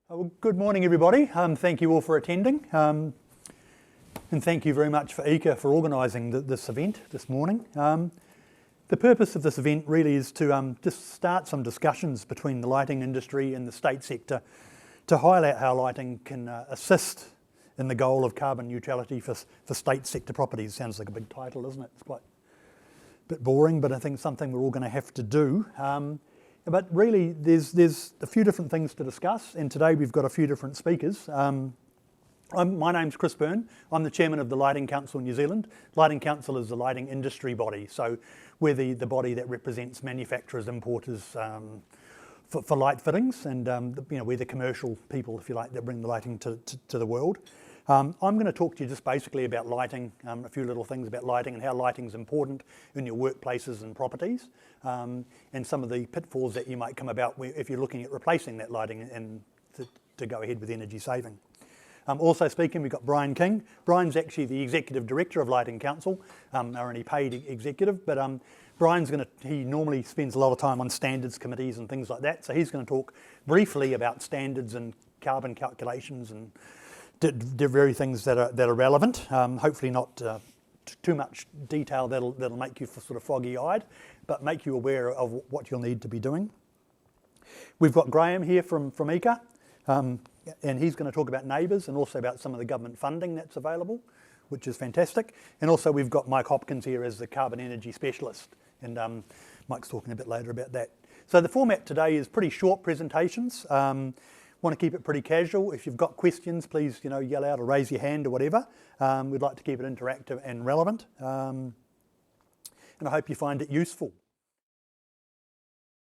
Well, good morning, everybody. Thank you all for attending, and thank you very much for ICA for organising this event this morning. The purpose of this event really is to just start some discussions between the lighting industry and the state sector to highlight how lighting can assist in the goal of carbon neutrality for state sector properties. Sounds like a big title, doesn't it? It's quite a bit boring, but I think something we're all going to have to do. But really, there's a few different things to discuss, and today we've got a few different speakers. My name's Chris Byrne. I'm the chairman of the Lighting Council New Zealand. Lighting Council is the lighting industry body, so we're the body that represents manufacturers, importers for light fittings, and we're the commercial people, if you like, that bring the lighting to the world. I'm going to talk to you just basically about lighting, a few little things about lighting and how lighting's important in your workplaces and properties, and some of the pitfalls that you might come about if you're looking at replacing that lighting and to go ahead with energy saving. Also speaking, we've got Brian King. Brian's actually the Executive Director of Lighting Council, our only paid executive, but Brian's he normally spends a lot of time on standards committees and things like that, so he's going to talk briefly about standards and carbon calculations and the very things that are relevant. Hopefully not too much detail that'll make you sort of foggy-eyed, but make you aware of what you'll need to be doing. We've got Graham here from ICA, and he's going to talk about neighbours and also about some of the government funding that's available, which is fantastic. And also we've got Mike Hopkins here as the carbon energy specialist, and Mike's talking a bit later about that. So the format today is pretty short presentations. Want to keep it pretty casual. If you've got questions, please yell out or raise your hand or whatever. We'd like to keep it interactive and relevant, and I hope you find it useful.